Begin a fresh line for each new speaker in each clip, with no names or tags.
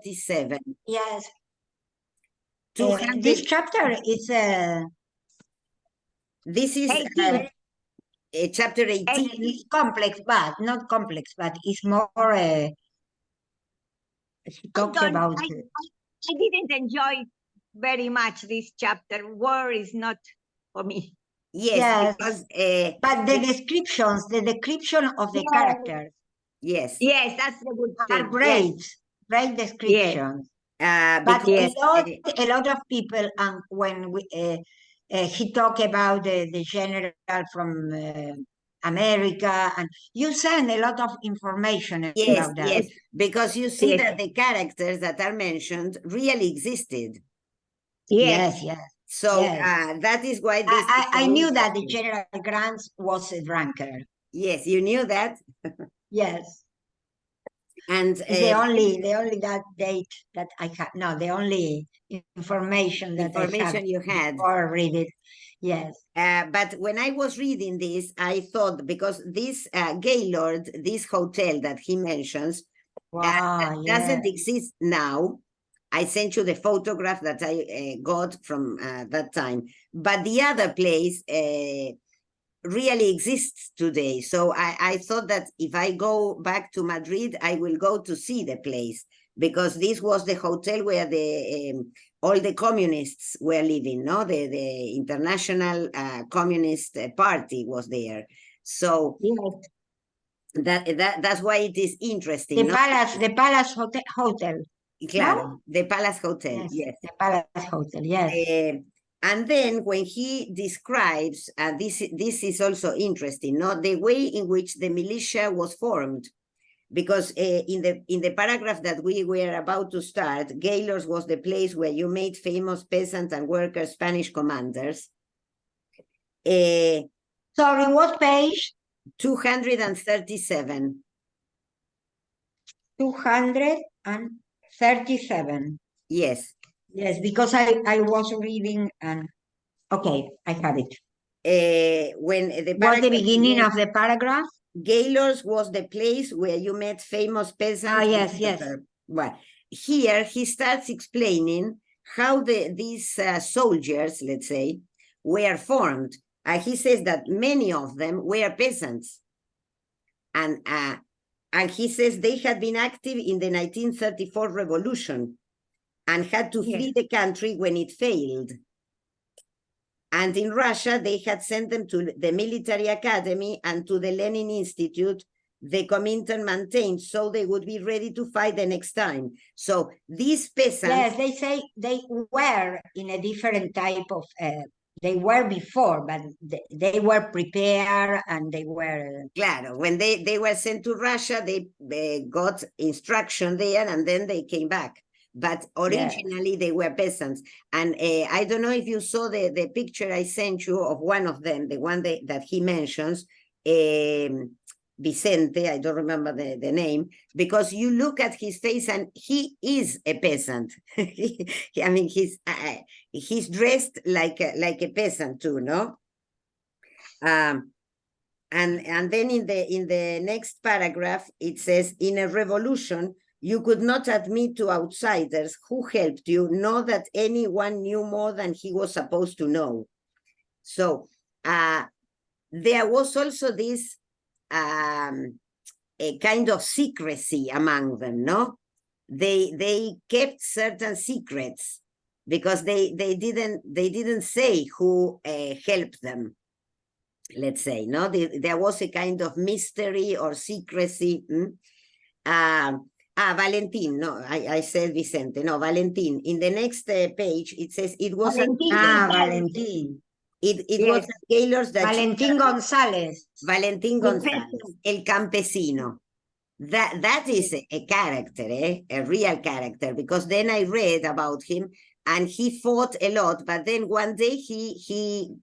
37.
Yes.
200.
This chapter is
This is
18.
chapter 18.
it's complex, but not complex, but it's more. She talks about.
I didn't enjoy very much this chapter. War is not for me.
Yes, because
but the description of the characters.
Yes.
Yes, that's the good thing.
Are great,
yes.
great descriptions. But
Yes.
a lot of people, and when he talked about the general from America, and you send a lot of information about that.
Yes, because you see that the characters that are mentioned really existed.
Yes.
So that is why this.
I knew that the General Grant was a drunkard.
Yes, you knew that.
Yes.
And
the only that date that I had. No, the only information that I had
you had
or read it. Yes.
But when I was reading this, I thought, because this Gaylord, this hotel that he mentions, doesn't exist now. I sent you the photograph that I got from that time. But the other place really exists today. So I thought that if I go back to Madrid, I will go to see the place, because this was the hotel where the all the communists were living, no? The International Communist Party was there. So that's why it is interesting.
The Palace Hotel.
Claro,
no?
the Palace Hotel, yes.
The Palace Hotel, yes.
And then when he describes, this is also interesting, no? The way in which the militia was formed. Because in the paragraph that we were about to start, Gaylord's was the place where you made famous peasant and worker Spanish commanders.
Sorry, what page?
237.
237.
Yes.
Yes, because I was reading and okay, I have it.
When the
What's the beginning of the paragraph?
Gaylord's was the place where you met famous peasants.
Yes.
Well, here he starts explaining how these soldiers, let's say, were formed. He says that many of them were peasants. And he says they had been active in the 1934 revolution and had to flee the country when it failed. And in Russia, they had sent them to the military academy and to the Lenin Institute the Comintern maintained, so they would be ready to fight the next time. So these peasants...
Yes, they say they were in a different type of... they were before, but they were prepared and they were...
Claro, when they were sent to Russia, they got instruction there and then they came back. But originally they were peasants. And I don't know if you saw the picture I sent you of one of them, the one that he mentions, Vicente, I don't remember the name, because you look at his face and he is a peasant. I mean, he's dressed like a peasant too, no? And then in the next paragraph, it says, in a revolution, you could not admit to outsiders who helped you, nor that anyone knew more than he was supposed to know. So there was also this a kind of secrecy among them, no? They kept certain secrets because they didn't say who helped them. Let's say, no? There was a kind of mystery or secrecy. Valentin, no, I said Vicente, no, Valentin. In the next page, it says it was
Valentin.
It was Gaylord's that
Valentin González.
Valentin González, el campesino. That is a character, a real character, because then I read about him and he fought a lot, but then one day he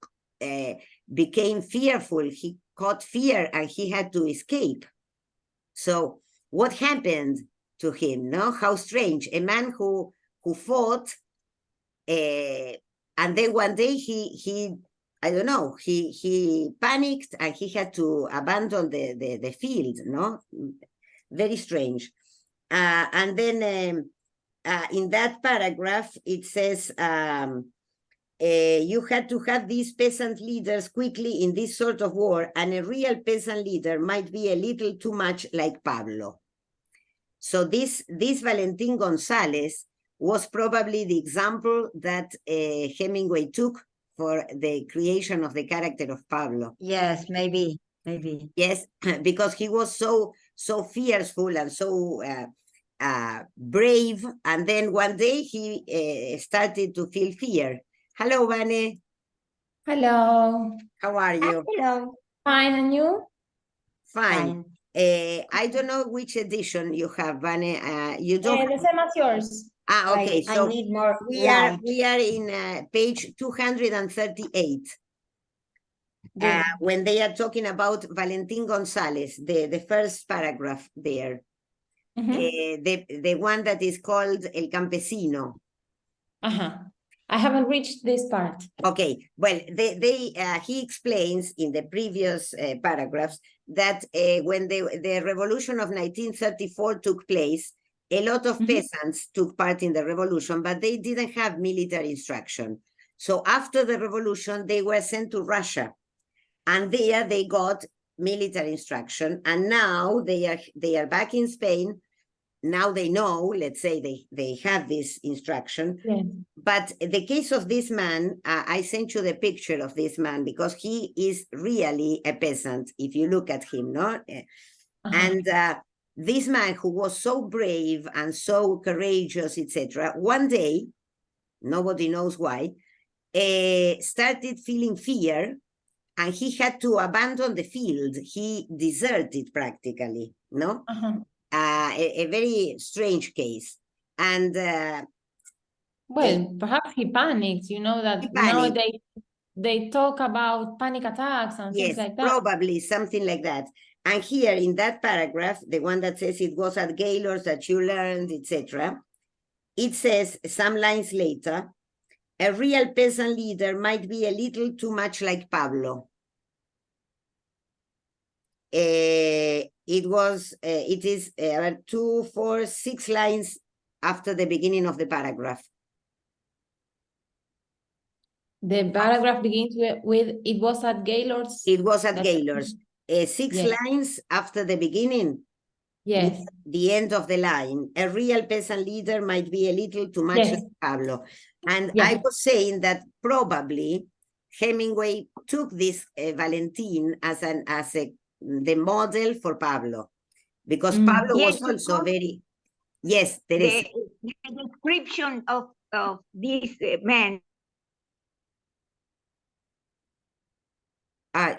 became fearful. He caught fear and he had to escape. So what happened to him? No, how strange! A man who fought, and then one day he I don't know, he panicked and he had to abandon the field. No, very strange. And then in that paragraph, it says, you had to have these peasant leaders quickly in this sort of war, and a real peasant leader might be a little too much like Pablo. So this Valentin Gonzalez was probably the example that Hemingway took for the creation of the character of Pablo.
Yes, maybe.
Yes, because he was so fearful and so brave, and then one day he started to feel fear. Hello, Vane.
Hello.
How are you?
Hello.
Fine, and you?
Fine. I don't know which edition you have, Vane. You don't.
The same as yours.
Okay.
I
So
need more
we
light.
are in page 238.
Good.
When they are talking about Valentin Gonzalez, the first paragraph there, the one that is called El Campesino.
I haven't reached this part.
Okay, well, he explains in the previous paragraphs that when the revolution of 1934 took place, a lot of peasants took part in the revolution, but they didn't have military instruction. So after the revolution, they were sent to Russia, and there they got military instruction, and now they are back in Spain. Now they know, let's say they have this instruction.
Yes.
But the case of this man, I sent you the picture of this man because he is really a peasant, if you look at him, no? And this man who was so brave and so courageous, etc., one day, nobody knows why, started feeling fear, and he had to abandon the field. He deserted practically, no? A very strange case. And
well, perhaps he panicked, you know, that now they talk about panic attacks and things like that.
Probably something like that. And here in that paragraph, the one that says it was at Gaylord's that you learned, etc., it says some lines later, a real peasant leader might be a little too much like Pablo. It is 2, 4, 6 lines after the beginning of the paragraph.
The paragraph begins with it was at Gaylord's.
It was at Gaylord's. 6 lines after the beginning.
Yes.
The end of the line. A real peasant leader might be a little too much like Pablo. And I was saying that probably Hemingway took this Valentin as the model for Pablo, because Pablo was also very. Yes, Teresa.
The description of this man.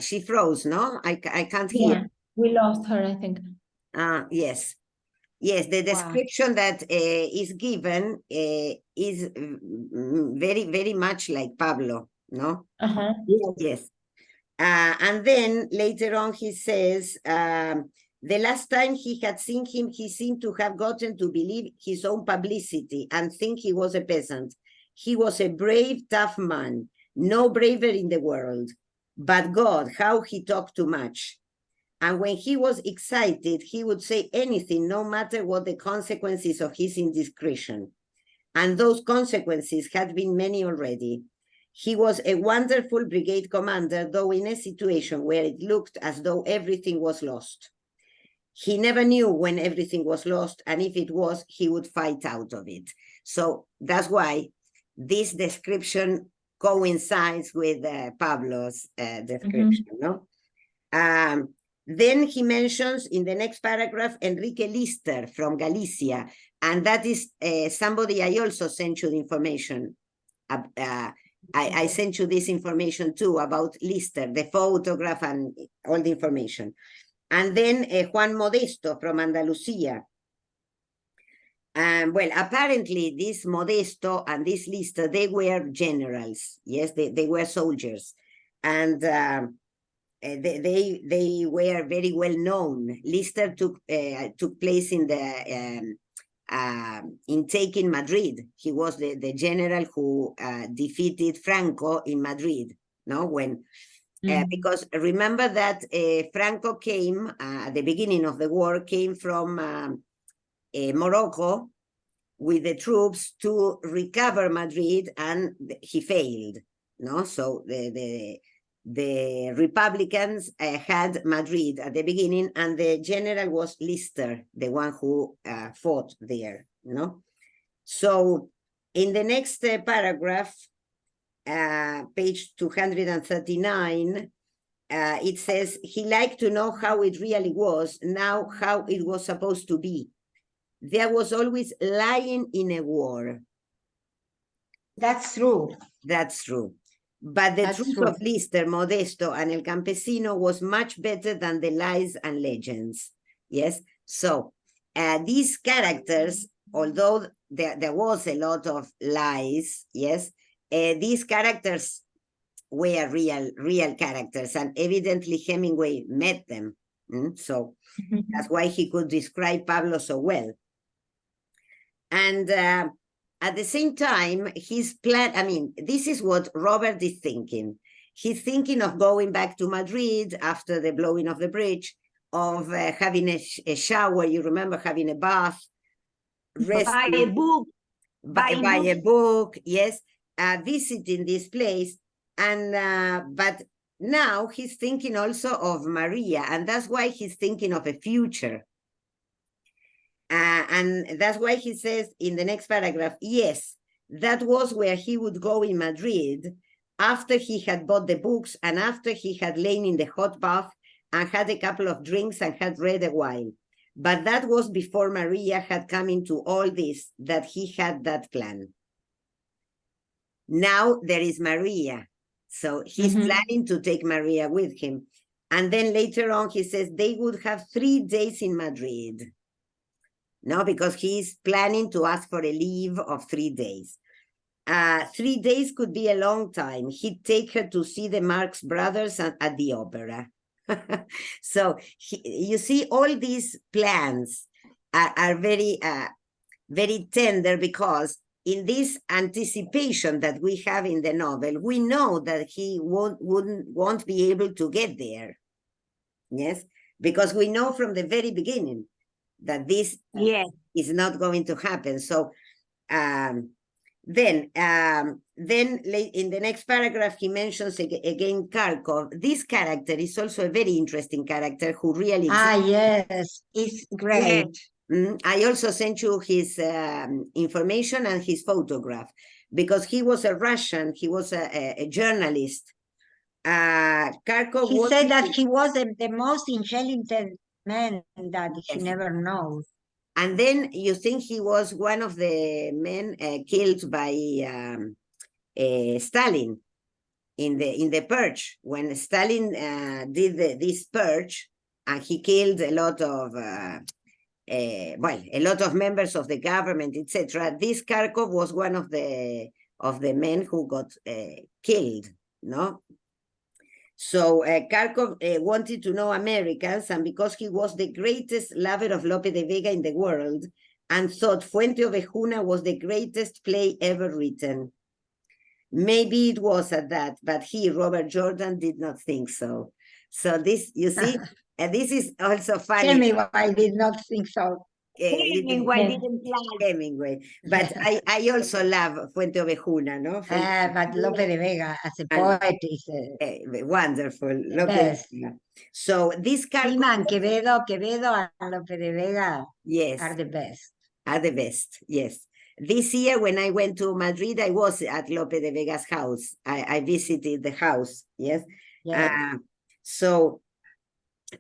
She froze, no? I can't hear.
We lost her, I think.
Yes. Yes, the description that is given is very, very much like Pablo, no? Yes. And then later on he says, the last time he had seen him, he seemed to have gotten to believe his own publicity and think he was a peasant. He was a brave, tough man, no braver in the world. But God, how he talked too much. And when he was excited, he would say anything, no matter what the consequences of his indiscretion. And those consequences had been many already. He was a wonderful brigade commander, though in a situation where it looked as though everything was lost. He never knew when everything was lost, and if it was, he would fight out of it. So that's why this description coincides with Pablo's description, no? Then he mentions in the next paragraph Enrique Lister from Galicia, and that is somebody I also sent you the information. I sent you this information too about Lister, the photograph and all the information. And then Juan Modesto from Andalusia. Well, apparently this Modesto and this Lister, they were generals. Yes, they were soldiers. And they were very well known. Lister took place in the in taking Madrid. He was the general who defeated Franco in Madrid. No, when because remember that Franco came at the beginning of the war, came from Morocco with the troops to recover Madrid, and he failed. No, so the Republicans had Madrid at the beginning, and the general was Lister, the one who fought there. No, so in the next paragraph, page 239. It says he liked to know how it really was, now how it was supposed to be. There was always lying in a war.
That's true.
That's true. But the truth of Lister, Modesto, and El Campesino was much better than the lies and legends. Yes. So these characters, although there was a lot of lies, yes, these characters were real characters, and evidently Hemingway met them. So that's why he could describe Pablo so well. And at the same time, his plan, I mean, this is what Robert is thinking. He's thinking of going back to Madrid after the blowing of the bridge, of having a shower, you remember, having a bath,
buy a book,
buy a book, yes, visiting this place. And but now he's thinking also of Maria, and that's why he's thinking of a future. And that's why he says in the next paragraph, yes, that was where he would go in Madrid after he had bought the books and after he had lain in the hot bath and had a couple of drinks and had read a while. But that was before Maria had come into all this, that he had that plan. Now there is Maria. So he's planning to take Maria with him. And then later on, he says they would have 3 days in Madrid. No, because he's planning to ask for a leave of 3 days. 3 days could be a long time. He'd take her to see the Marx Brothers at the opera. So you see, all these plans are very, very tender, because in this anticipation that we have in the novel, we know that he won't be able to get there. Yes, because we know from the very beginning that this is not going to happen. So then in the next paragraph, he mentions again Kharkov. This character is also a very interesting character who really exists.
Yes, it's great.
I also sent you his information and his photograph, because he was a Russian, he was a journalist. Kharkov
he said that he was the most intelligent man that he never knows.
And then you think he was one of the men killed by Stalin in the purge, when Stalin did this purge, and he killed a lot of a lot of members of the government, etc. This Kharkov was one of the men who got killed. No. So Kharkov wanted to know Americans, and because he was the greatest lover of Lope de Vega in the world, and thought Fuente Ovejuna was the greatest play ever written. Maybe it was at that, but he, Robert Jordan, did not think so. So this, you see, this is also funny.
Hemingway did not think so.
Hemingway didn't like
Hemingway, but I also love Fuente Ovejuna, no?
But Lope de Vega as a poet is
wonderful. Lope de Vega. So this
Kharkov, Quevedo and Lope de Vega,
yes,
are the best.
Are the best, yes. This year when I went to Madrid, I was at Lope de Vega's house. I visited the house, yes. So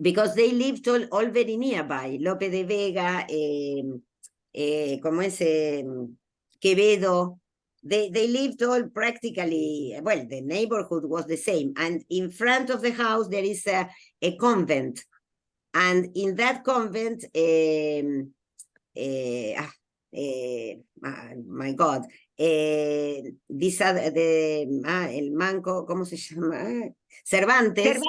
because they lived all very nearby. Lope de Vega, como es Quevedo, they lived all practically, well, the neighborhood was the same. And in front of the house, there is a convent. And in that convent, my God, these are el Manco, ¿cómo se llama? Cervantes,
el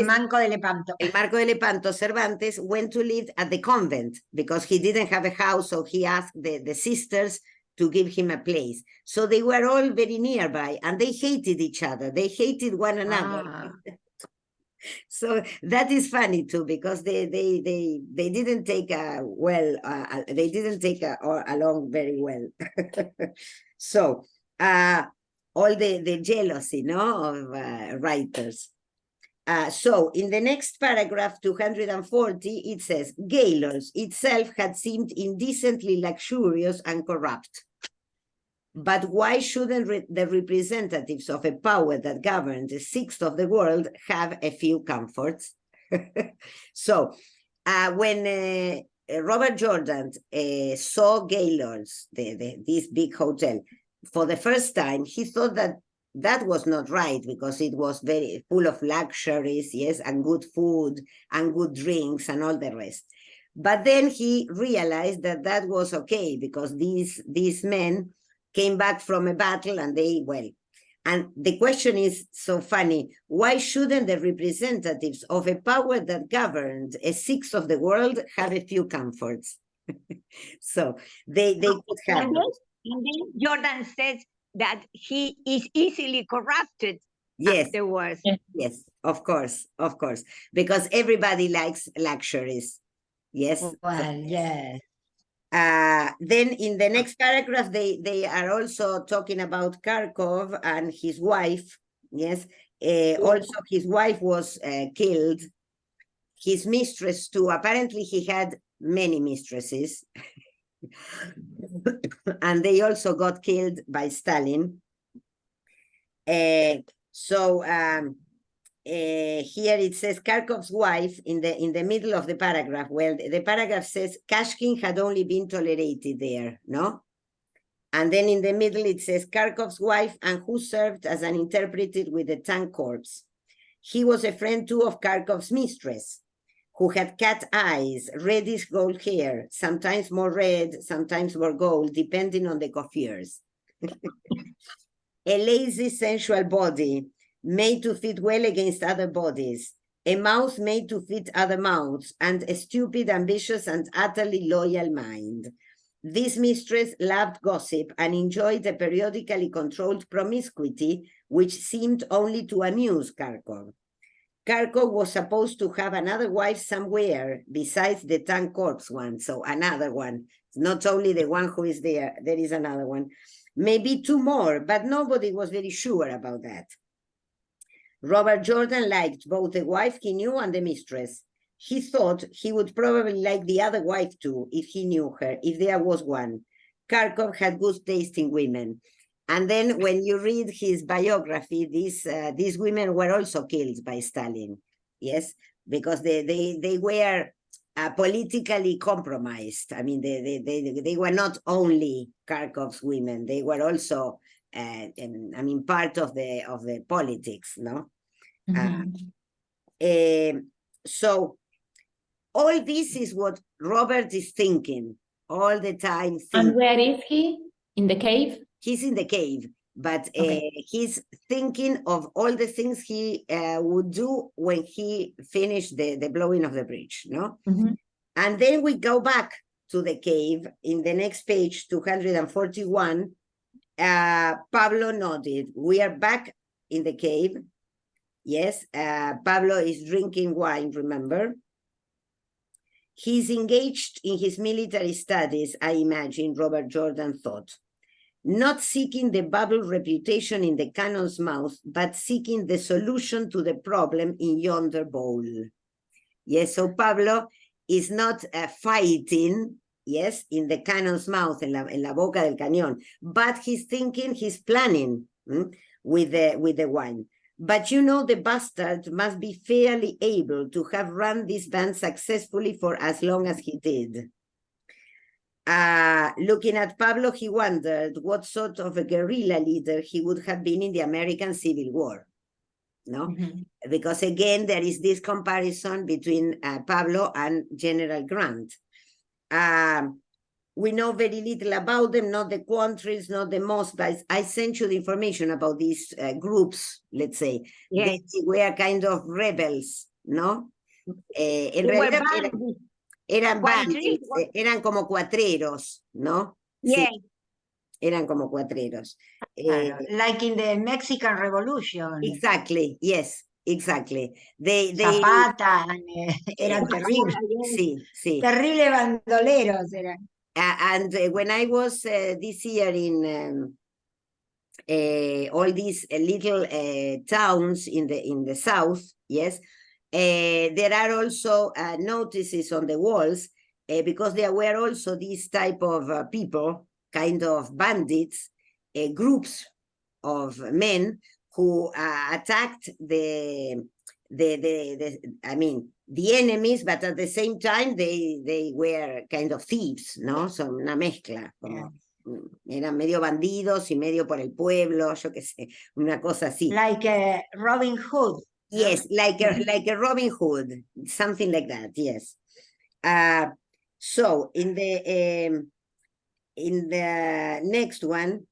Manco de Lepanto.
El Marco de Lepanto, Cervantes went to live at the convent because he didn't have a house, so he asked the sisters to give him a place. So they were all very nearby, and they hated each other. They hated one another. So that is funny too, because they didn't take they didn't take along very well. So all the jealousy, no, of writers. So in the next paragraph 240, it says, Gaylords itself had seemed indecently luxurious and corrupt. But why shouldn't the representatives of a power that governs a sixth of the world have a few comforts? So when Robert Jordan saw Gaylord's, this big hotel, for the first time, he thought that was not right, because it was very full of luxuries, yes, and good food and good drinks and all the rest. But then he realized that was okay, because these men came back from a battle and and the question is so funny, why shouldn't the representatives of a power that governed a sixth of the world have a few comforts? So they could have.
Indeed, Jordan says that he is easily corrupted.
Yes,
afterwards.
Yes, of course, because everybody likes luxuries. Yes.
Well, yes.
Then in the next paragraph, they are also talking about Kharkov and his wife. Yes. Also, his wife was killed. His mistress too. Apparently, he had many mistresses. And they also got killed by Stalin. Here it says Kharkov's wife in the middle of the paragraph. Well, the paragraph says Kashkin had only been tolerated there, no? And then in the middle it says Kharkov's wife, and who served as an interpreter with the tank corps. He was a friend too of Kharkov's mistress, who had cat eyes, reddish gold hair, sometimes more red, sometimes more gold, depending on the coiffures. A lazy, sensual body, made to fit well against other bodies, a mouth made to fit other mouths, and a stupid, ambitious, and utterly loyal mind. This mistress loved gossip and enjoyed a periodically controlled promiscuity which seemed only to amuse Kharkov. Kharkov was supposed to have another wife somewhere besides the tank corps one, so another one. Not only the one who is there is another one. Maybe two more, but nobody was very sure about that. Robert Jordan liked both the wife he knew and the mistress. He thought he would probably like the other wife too, if he knew her, if there was one. Kharkov had good taste in women. And then when you read his biography, these women were also killed by Stalin, yes, because they were politically compromised. I mean, they were not only Kharkov's women, they were also, part of the politics, no?
Mm-hmm.
So all this is what Robert is thinking all the time.
And where is he? In the cave?
He's in the cave, but he's thinking of all the things he would do when he finished the blowing of the bridge, no?
Mm-hmm.
And then we go back to the cave in the next page, 241. Pablo nodded. We are back in the cave. Yes, Pablo is drinking wine, remember? He's engaged in his military studies, I imagine, Robert Jordan thought. Not seeking the bubble reputation in the cannon's mouth, but seeking the solution to the problem in yonder bowl. Yes, so Pablo is not fighting, yes, in the cannon's mouth, en la boca del cañón, but he's thinking, he's planning with the wine. But you know, the bastard must be fairly able to have run this band successfully for as long as he did. Looking at Pablo, he wondered what sort of a guerrilla leader he would have been in the American Civil War. No, because again, there is this comparison between Pablo and General Grant. We know very little about them, not the countries, not the most, but I sent you the information about these groups, let's say.
Yes.
They were kind of rebels, ¿no? En realidad eran bandits, eran como cuatreros, ¿no?
Yes.
Sí, eran como cuatreros.
Like in the Mexican Revolution.
Exactly, yes. exactly.
Zapata, eran terribles.
Sí, sí.
Terribles bandoleros eran.
And when I was this year in all these little towns in the south, yes, there are also notices on the walls because there were also these type of people, kind of bandits, groups of men who attacked the enemies, but at the same time they were kind of thieves, ¿no? Son una mezcla, como eran medio bandidos y medio por el pueblo, yo qué sé, una cosa así.
Like Robin Hood.
Yes, like a Robin Hood, something like that, yes. So in the next one,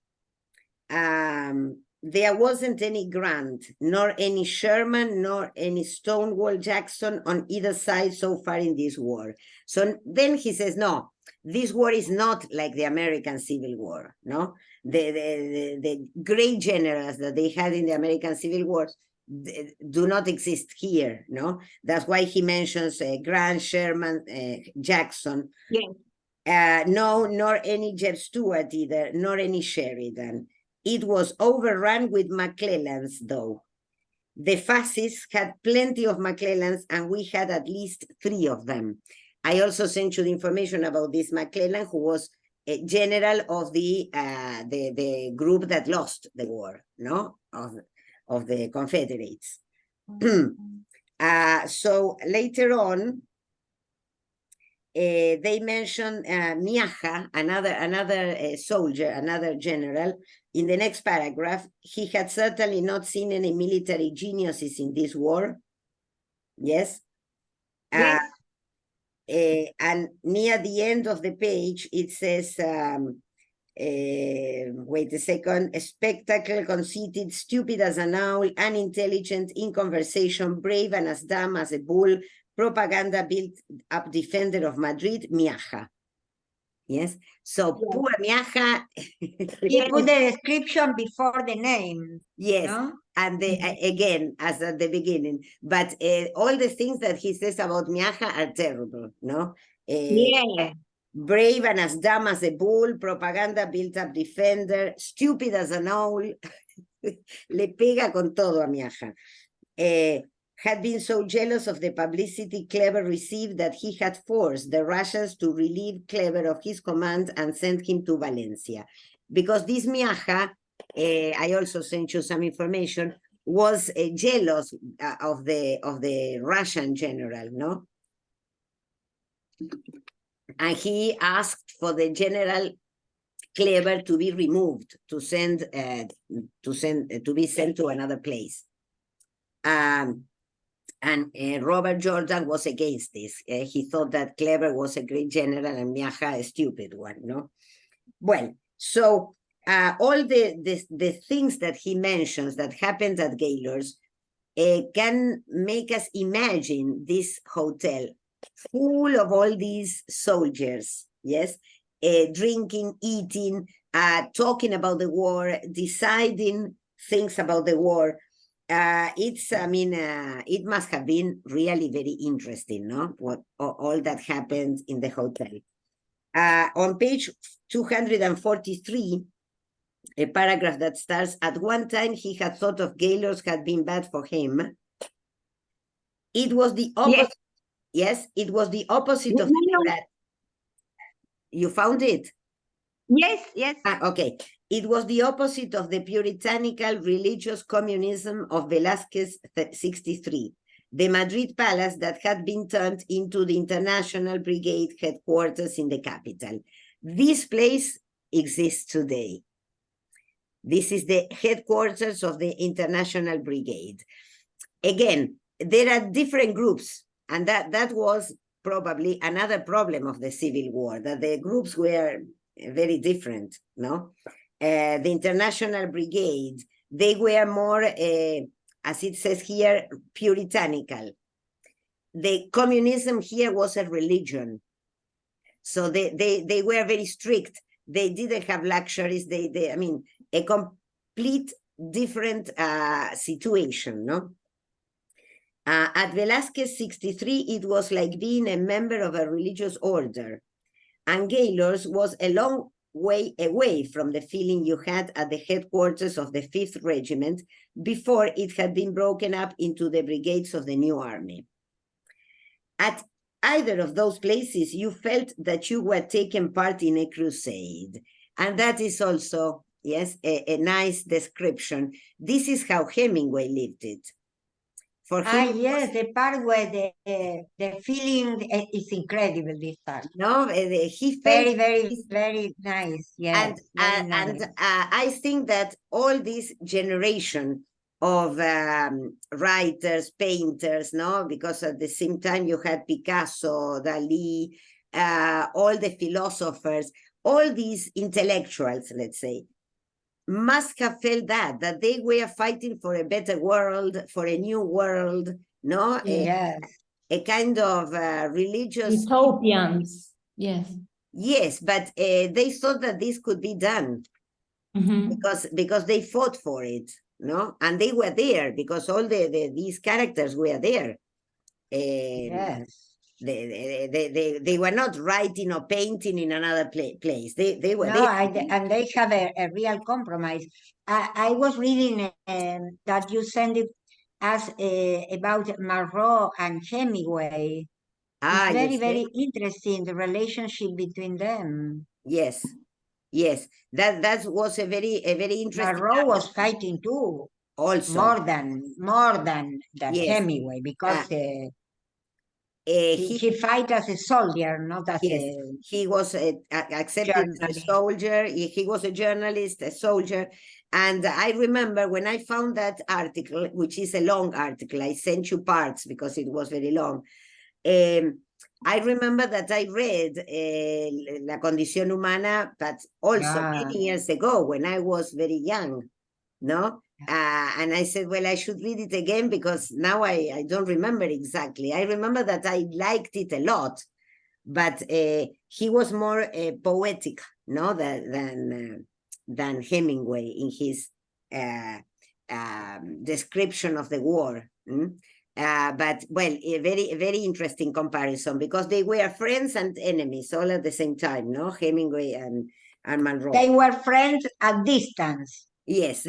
there wasn't any Grant, nor any Sherman, nor any Stonewall Jackson on either side so far in this war. So then he says, no, this war is not like the American Civil War, no? The great generals that they had in the American Civil War do not exist here, no? That's why he mentions Grant, Sherman, Jackson.
Yes.
No, nor any Jeb Stuart either, nor any Sheridan. It was overrun with McClellans, though. The fascists had plenty of McClellans, and we had at least 3 of them. I also sent you the information about this McClellan, who was a general of the group that lost the war, no, of the Confederates. So later on, they mentioned Miaja, another soldier, another general. In the next paragraph, he had certainly not seen any military geniuses in this war. Yes.
Yes.
And near the end of the page, it says, wait a second, a spectacle, conceited, stupid as an owl, unintelligent, in conversation, brave and as dumb as a bull, propaganda built-up defender of Madrid, Miaja. Yes, so
yes.
Poor Miaja.
He put the description before the name.
Yes,
no?
And again, as at the beginning, but all the things that he says about Miaja are terrible, no?
Yeah.
Brave and as dumb as a bull, propaganda built-up defender, stupid as an owl. Le pega con todo a Miaja. Had been so jealous of the publicity Kleber received that he had forced the Russians to relieve Kleber of his command and send him to Valencia. Because this Miaja, I also sent you some information, was jealous of the Russian general, no? And he asked for the general Kleber to be removed, to be sent to another place. And Robert Jordan was against this. He thought that Kleber was a great general and Miaja a stupid one, no? Well, so all the things that he mentions that happened at Gaylord's can make us imagine this hotel full of all these soldiers, yes? Drinking, eating, talking about the war, deciding things about the war. It must have been really very interesting, no? What all that happened in the hotel. On page 243, a paragraph that starts, at one time he had thought of Gaylord's had been bad for him. It was the opposite. Yes, it was the opposite of that. You found it?
Yes, yes.
Okay. It was the opposite of the puritanical religious communism of Velázquez 63, the Madrid palace that had been turned into the International Brigade headquarters in the capital. This place exists today. This is the headquarters of the International Brigade. Again, there are different groups, and that was probably another problem of the Civil War, that the groups were very different, no? The International Brigade, they were more, as it says here, puritanical. The communism here was a religion. So they were very strict. They didn't have luxuries. A complete different situation, no? At Velázquez 63, it was like being a member of a religious order. And Gaylord's was a long way away from the feeling you had at the headquarters of the 5th Regiment before it had been broken up into the brigades of the new army. At either of those places, you felt that you were taking part in a crusade. And that is also, yes, a nice description. This is how Hemingway lived it. For him,
yes, the part where the feeling is incredible, this part.
No, he felt
very nice. Yes,
and I think that all this generation of writers, painters, no, because at the same time you had Picasso, Dali, all the philosophers, all these intellectuals, let's say, must have felt that they were fighting for a better world, for a new world, no?
Yes.
A kind of religious...
Utopians, yes.
Yes, but they thought that this could be done because they fought for it, no? And they were there because all these characters were there.
Yes.
They were not writing or painting in another place. They were there.
And they have a real compromise. I was reading that you sent it us about Marot and Hemingway. It's very interesting, the relationship between them.
Yes, that was a very interesting.
Marot was fighting too.
Also,
more than Hemingway, because he fight as a soldier, not as a...
He was accepted as a soldier. He was a journalist, a soldier. And I remember when I found that article, which is a long article, I sent you parts because it was very long. I remember that I read La Condición Humana, but also many years ago when I was very young, no? And I said, well, I should read it again because now I don't remember exactly. I remember that I liked it a lot, but he was more poetic, no, than Hemingway in his description of the war. But, well, a very interesting comparison because they were friends and enemies all at the same time, no? Hemingway and Monroe.
They were friends at distance.
Yes.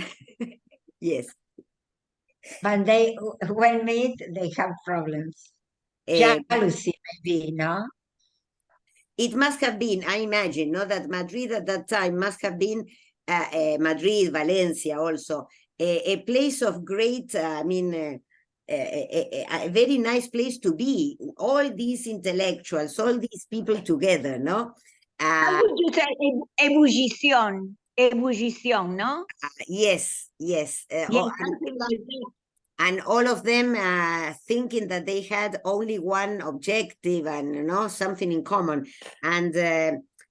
Yes.
But when meet, they have problems. Jealousy, maybe, no?
It must have been, I imagine, no, that Madrid at that time must have been, Madrid, Valencia also, a place of great, I mean, a very nice place to be. All these intellectuals, all these people together, no?
How would you say ebullición, no?
Yes.
Yes, something like that.
And all of them thinking that they had only one objective and something in common. And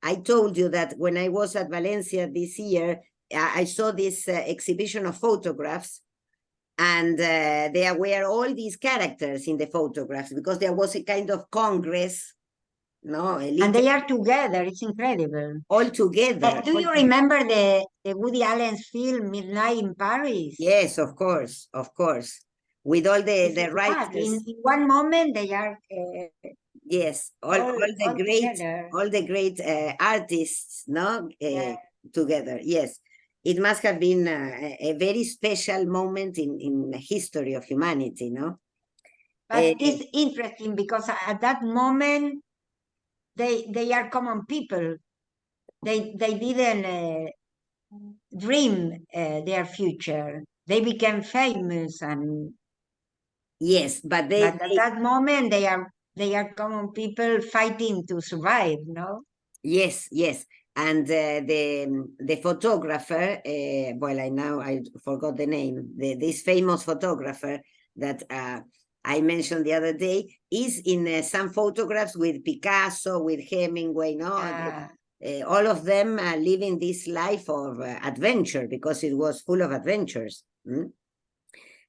I told you that when I was at Valencia this year, I saw this exhibition of photographs, and there were all these characters in the photographs because there was a kind of congress. No,
and they are together. It's incredible.
All together.
Do you remember the Woody Allen's film Midnight in Paris?
Yes, of course. With all the writers.
In one moment they are.
Yes, all the great artists, no, together. Yes, it must have been a very special moment in the history of humanity, no.
But it's interesting because at that moment. They are common people. They didn't dream their future. They became famous and
yes, but
at that moment they are common people fighting to survive. No.
Yes, and the photographer. Well, I forgot the name. This famous photographer that. I mentioned the other day, is in some photographs with Picasso, with Hemingway, no? All of them living this life of adventure because it was full of adventures.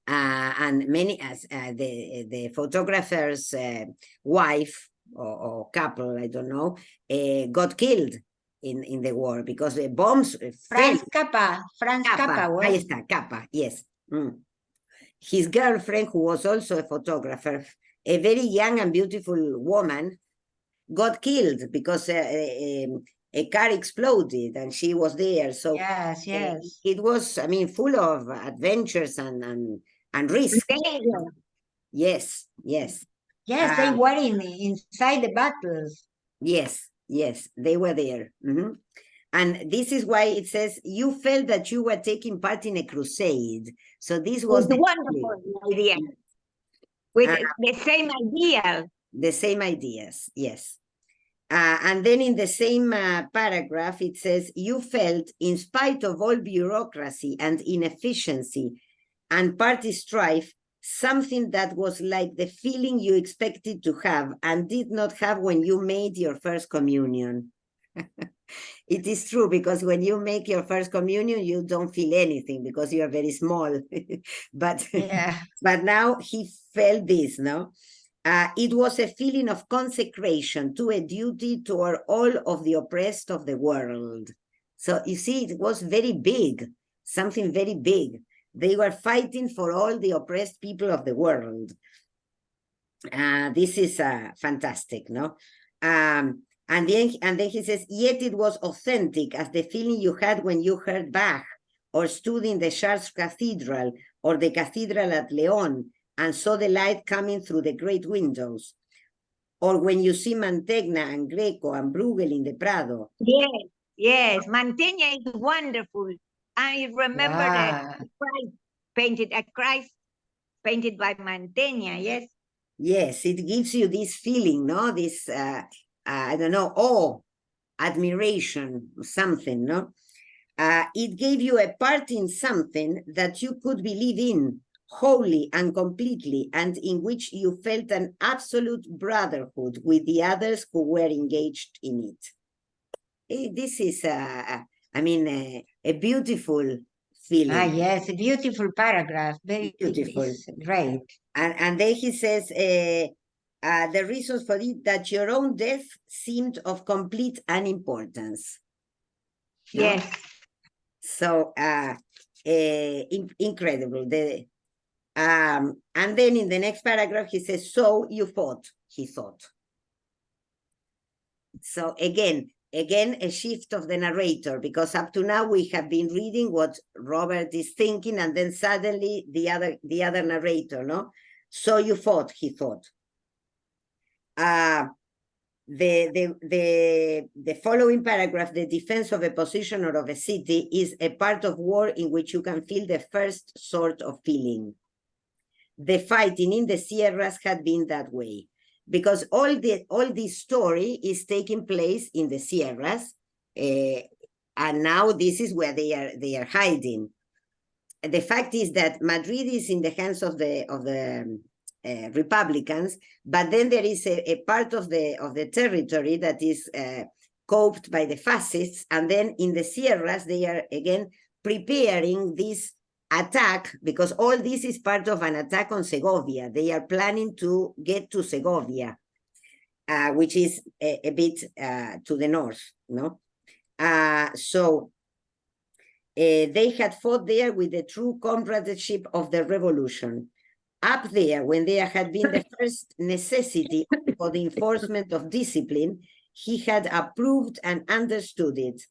And many, as the photographer's wife or couple, I don't know, got killed in the war because the bombs
Franz Cappa.
Ahí está, Cappa, yes. his girlfriend, who was also a photographer, a very young and beautiful woman, got killed because a car exploded and she was there. So
yes, yes.
it was, I mean, full of adventures and risk. Yes, yes.
Yes, they were inside the battles.
Yes, yes, they were there. And this is why it says you felt that you were taking part in a crusade. So this was
the wonderful idea. With the same idea.
The same ideas, yes. And then in the same paragraph, it says, you felt, in spite of all bureaucracy and inefficiency and party strife, something that was like the feeling you expected to have and did not have when you made your first communion. It is true, because when you make your first communion, you don't feel anything because you are very small. but now he felt this, no? It was a feeling of consecration to a duty toward all of the oppressed of the world. So you see, it was very big, something very big. They were fighting for all the oppressed people of the world. This is fantastic, no? And then he says, yet it was authentic as the feeling you had when you heard Bach or stood in the Chartres Cathedral or the cathedral at León and saw the light coming through the great windows, or when you see Mantegna and Greco and Bruegel in the Prado.
Yes, yes, Mantegna is wonderful. I remember that Christ painted by Mantegna, yes.
Yes, it gives you this feeling, no? This, I don't know, awe, admiration, something, no? It gave you a part in something that you could believe in wholly and completely, and in which you felt an absolute brotherhood with the others who were engaged in it. This is, I mean, a beautiful feeling.
Yes, a beautiful paragraph. Very beautiful. Great.
And then he says, the reasons for it, that your own death seemed of complete unimportance.
Yes.
No? So incredible. And then in the next paragraph, he says, so you thought, he thought. So again, a shift of the narrator, because up to now we have been reading what Robert is thinking, and then suddenly the other narrator, no? So you thought, he thought. The following paragraph, the defense of a position or of a city, is a part of war in which you can feel the first sort of feeling. The fighting in the Sierras had been that way, because all this story is taking place in the Sierras, and now this is where they are hiding. The fact is that Madrid is in the hands of the Republicans, but then there is a part of the territory that is coped by the fascists, and then in the Sierras they are again preparing this attack, because all this is part of an attack on Segovia. They are planning to get to Segovia, which is a bit to the north, no? So they had fought there with the true comradeship of the revolution. Up there, when there had been the first necessity for the enforcement of discipline, he had approved and understood it.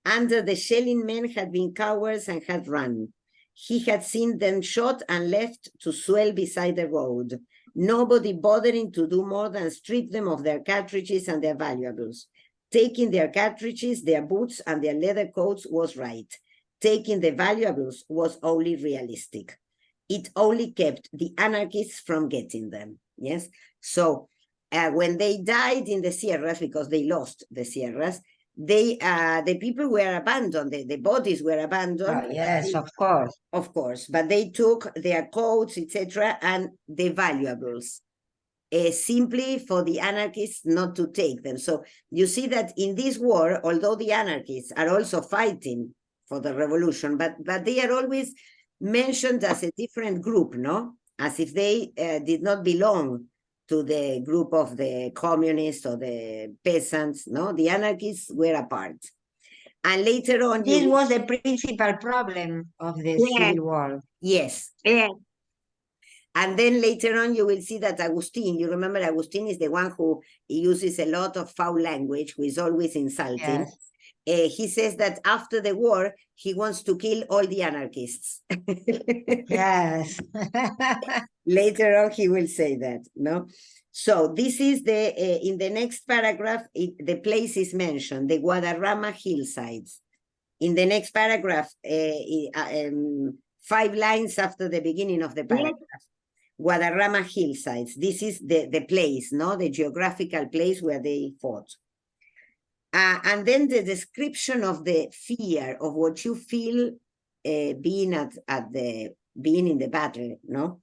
Under the shelling, men had been cowards and had run. He had seen them shot and left to swell beside the road, nobody bothering to do more than strip them of their cartridges and their valuables. Taking their cartridges, their boots, and their leather coats was right. Taking the valuables was only realistic. It only kept the anarchists from getting them, yes? So when they died in the Sierras, because they lost the Sierras, the people were abandoned, the bodies were abandoned.
Yes, of course.
Of course, but they took their coats, etc., and the valuables, simply for the anarchists not to take them. So you see that in this war, although the anarchists are also fighting for the revolution, but they are always mentioned as a different group, no? As if they did not belong to the group of the communists or the peasants, no? The anarchists were apart. And later on...
This was the principal problem of the Civil War.
Yes.
Yeah.
And then later on, you will see that Agustin, you remember Agustin is the one who uses a lot of foul language, who is always insulting.
Yes.
He says that after the war, he wants to kill all the anarchists.
Yes.
Later on, he will say that, no? So this is in the next paragraph, the place is mentioned, the Guadarrama hillsides. In the next paragraph, 5 lines after the beginning of the paragraph, Guadarrama hillsides. This is the place, no? The geographical place where they fought. And then the description of the fear of what you feel being being in the battle, no?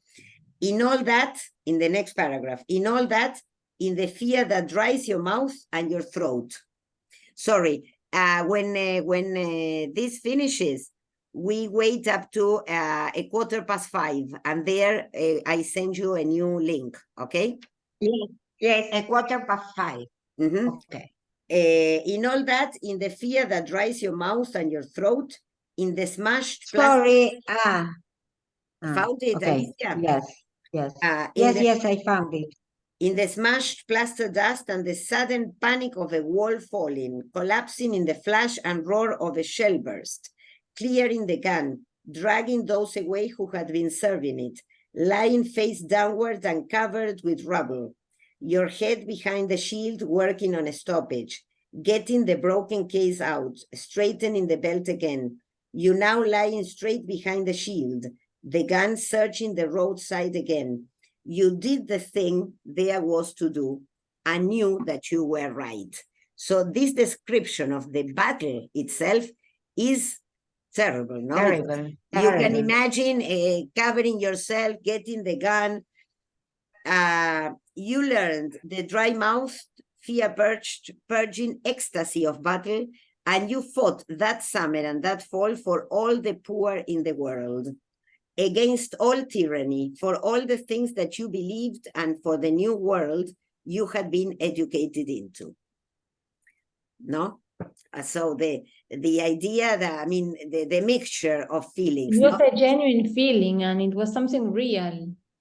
In all that, in the next paragraph, in all that, in the fear that dries your mouth and your throat. Sorry, when this finishes, we wait up to 5:15, and there I send you a new link, okay?
Yes, 5:15. Okay.
In all that, in the fear that dries your mouth and your throat, in the smashed
Sorry.
Found it,
okay.
Alicia?
Yes.
Yes.
Yes, I found it.
In the smashed plaster dust and the sudden panic of a wall falling, collapsing in the flash and roar of a shell burst, clearing the gun, dragging those away who had been serving it, lying face downward and covered with rubble, your head behind the shield working on a stoppage, getting the broken case out, straightening the belt again, you now lying straight behind the shield, the gun searching the roadside again. You did the thing there was to do and knew that you were right. So this description of the battle itself is terrible, no?
Terrible.
You can imagine covering yourself, getting the gun. You learned the dry mouth, fear purging ecstasy of battle, and you fought that summer and that fall for all the poor in the world, against all tyranny, for all the things that you believed, and for the new world you had been educated into. No? So the idea that, I mean, the mixture of feelings.
It was a genuine feeling, and it was something real.